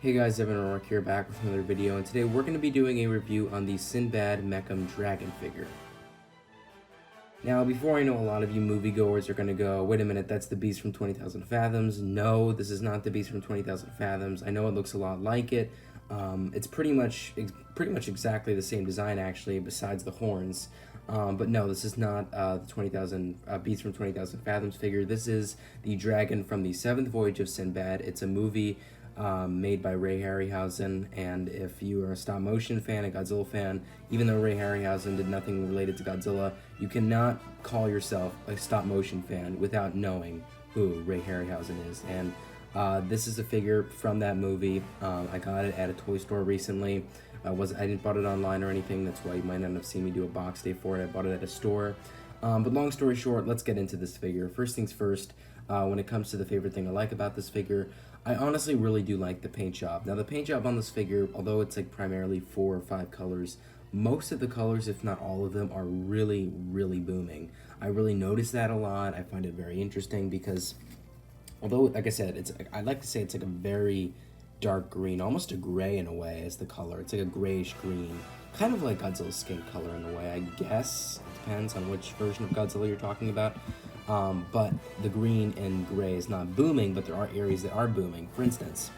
Hey guys, Evan O'Rourke here, back with another video, and today we're going to be doing a review on the Sinbad Medicom dragon figure. Now, before I know a lot of you moviegoers are going to go, wait a minute, that's the beast from 20,000 Fathoms. No, this is not the beast from 20,000 Fathoms. I know it looks a lot like it. It's pretty much exactly the same design, actually, besides the horns. But no, this is not the 20,000 beast from 20,000 Fathoms figure. This is the dragon from the 7th Voyage of Sinbad. It's a movie made by Ray Harryhausen, and if you are a stop motion fan, a Godzilla fan, even though Ray Harryhausen did nothing related to Godzilla, you cannot call yourself a stop motion fan without knowing who Ray Harryhausen is. And this is a figure from that movie. I got it at a toy store recently. I didn't bought it online or anything. That's why you might not have seen me do a box day for it. I bought it at a store. But long story short, let's get into this figure. First things first, when it comes to the favorite thing I like about this figure, I honestly really do like the paint job. Now the paint job on this figure, although it's like primarily 4 or 5 colors, most of the colors, if not all of them, are really, really booming. I really notice that a lot. I find it very interesting because, although, like I said, I like to say it's like a very dark green, almost a gray in a way as the color. It's like a grayish green, kind of like Godzilla's skin color in a way, I guess. It depends on which version of Godzilla you're talking about. But the green and gray is not booming, but there are areas that are booming. For instance,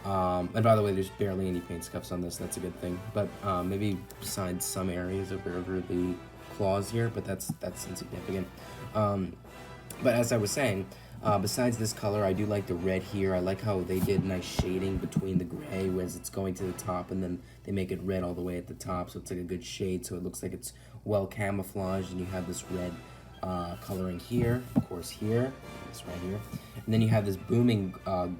and by the way, there's barely any paint scuffs on this. That's a good thing. But maybe besides some areas over the claws here, but that's insignificant. But as I was saying, besides this color, I do like the red here. I like how they did nice shading between the gray as it's going to the top, and then they make it red all the way at the top, so it's like a good shade, so it looks like it's well camouflaged, and you have this red coloring here, of course here, this right here, and then you have this booming,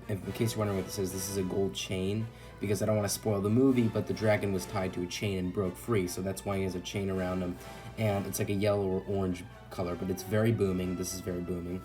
in case you're wondering what this is a gold chain, because I don't want to spoil the movie, but the dragon was tied to a chain and broke free, so that's why he has a chain around him, and it's like a yellow or orange color, but it's very booming. This is very booming,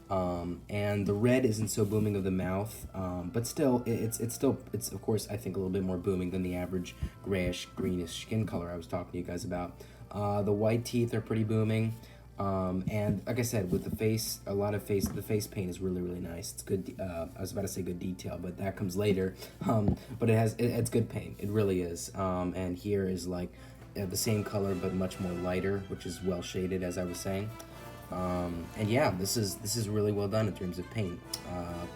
and the red isn't so booming of the mouth, but still, it's of course I think a little bit more booming than the average grayish greenish skin color I was talking to you guys about. The white teeth are pretty booming. And like I said, with the face, the face paint is really, really nice. It's good, I was about to say good detail, but that comes later. But it's good paint. It really is. And here is like the same color, but much more lighter, which is well shaded, as I was saying. And yeah, this is really well done in terms of paint.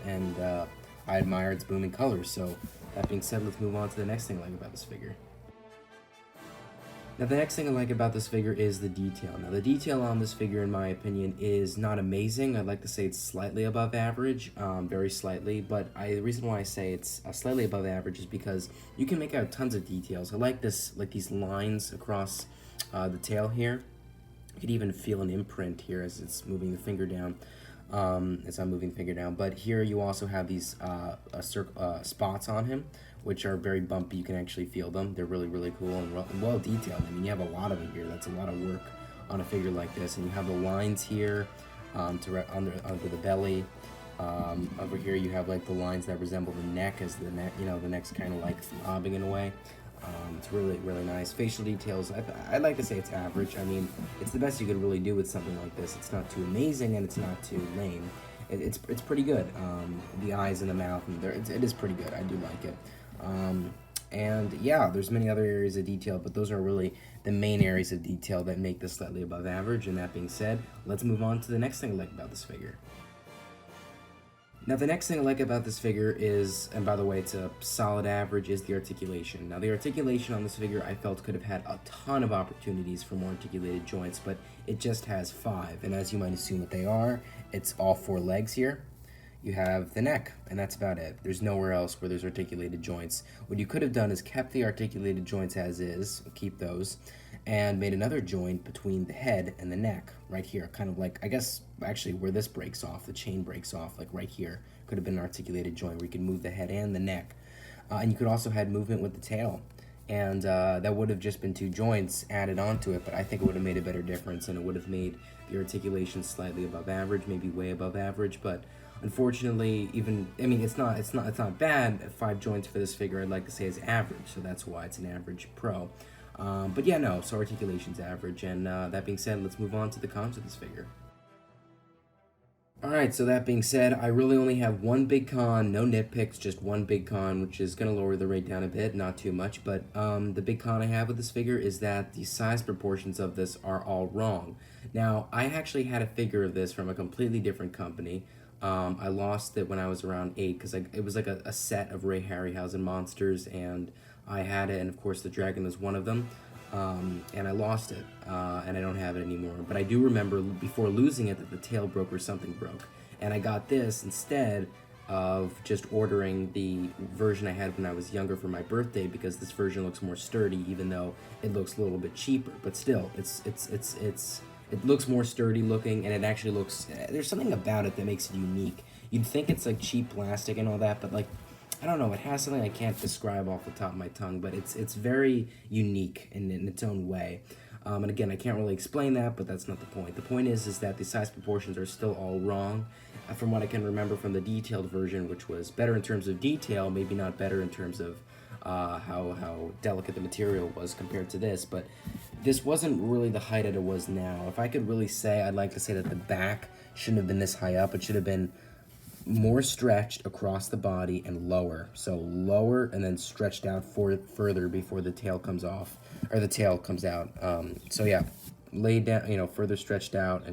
And I admire its booming colors. So that being said, let's move on to the next thing I like about this figure. Now the next thing I like about this figure is the detail. Now the detail on this figure, in my opinion, is not amazing. I'd like to say it's slightly above average, very slightly, but the reason why I say it's slightly above average is because you can make out tons of details. I like these lines across the tail here. You could even feel an imprint here as it's moving the finger down. As I'm moving the finger down, but here you also have these spots on him, which are very bumpy. You can actually feel them. They're really, really cool and well detailed. I mean, you have a lot of it here. That's a lot of work on a figure like this. And you have the lines here under the belly. Over here you have like the lines that resemble the neck, as the neck, the neck's kind of like throbbing in a way. It's really, really nice. Facial details, I'd like to say it's average. I mean, it's the best you could really do with something like this. It's not too amazing and it's not too lame. It's pretty good. The eyes and the mouth, and it is pretty good. I do like it. And yeah, there's many other areas of detail, but those are really the main areas of detail that make this slightly above average. And that being said, let's move on to the next thing I like about this figure. Now the next thing I like about this figure is, and by the way it's a solid average, is the articulation. Now the articulation on this figure I felt could have had a ton of opportunities for more articulated joints, but it just has 5, and as you might assume what they are, it's all 4 legs here. You have the neck, and that's about it. There's nowhere else where there's articulated joints. What you could have done is kept the articulated joints as is, keep those, and made another joint between the head and the neck, right here, kind of like, I guess, actually where this breaks off, the chain breaks off, like right here, could have been an articulated joint where you could move the head and the neck. And you could also have movement with the tail. And that would have just been 2 joints added onto it, but I think it would have made a better difference, and it would have made the articulation slightly above average, maybe way above average, but unfortunately, it's not bad. 5 joints for this figure, I'd like to say, is average, so that's why it's an average pro. But yeah, no, so articulation's average, and that being said, let's move on to the cons of this figure. Alright, so that being said, I really only have one big con, no nitpicks, just one big con, which is going to lower the rate down a bit, not too much, but the big con I have with this figure is that the size proportions of this are all wrong. Now, I actually had a figure of this from a completely different company. I lost it when I was around 8, because it was like a set of Ray Harryhausen monsters, and I had it, and of course the dragon was one of them. And I lost it, and I don't have it anymore. But I do remember before losing it that the tail broke or something broke. And I got this instead of just ordering the version I had when I was younger for my birthday, because this version looks more sturdy, even though it looks a little bit cheaper. But still, it looks more sturdy looking, and it actually looks, there's something about it that makes it unique. You'd think it's like cheap plastic and all that, but like, I don't know, it has something I can't describe off the top of my tongue, but it's very unique in its own way. And again, I can't really explain that, but that's not the point. The point is that the size proportions are still all wrong. From what I can remember from the detailed version, which was better in terms of detail, maybe not better in terms of how delicate the material was compared to this, but this wasn't really the height that it was now. If I could really say, I'd like to say that the back shouldn't have been this high up. It should have been more stretched across the body and lower. So lower and then stretched out further before the tail comes off, or the tail comes out. So yeah, laid down, further stretched out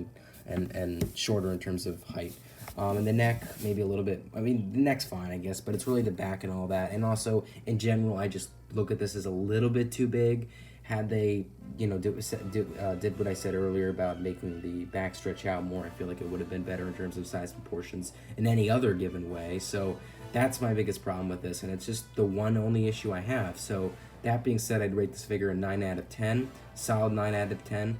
and shorter in terms of height. And the neck, maybe a little bit, I mean, the neck's fine, I guess, but it's really the back and all that. And also, in general, I just look at this as a little bit too big. Had they, did what I said earlier about making the back stretch out more, I feel like it would have been better in terms of size proportions in any other given way. So that's my biggest problem with this, and it's just the one only issue I have. So that being said, I'd rate this figure a 9 out of 10, solid 9 out of 10.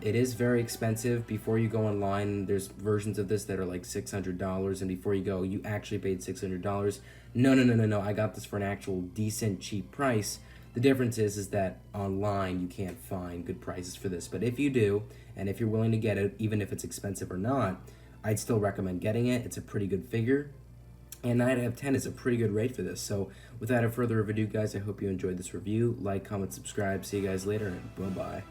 It is very expensive. Before you go online, there's versions of this that are like $600, and before you go, you actually paid $600. No. I got this for an actual decent, cheap price. The difference is that online you can't find good prices for this. But if you do, and if you're willing to get it, even if it's expensive or not, I'd still recommend getting it. It's a pretty good figure. And 9 out of 10 is a pretty good rate for this. So without a further ado, guys, I hope you enjoyed this review. Like, comment, subscribe. See you guys later, and bye-bye.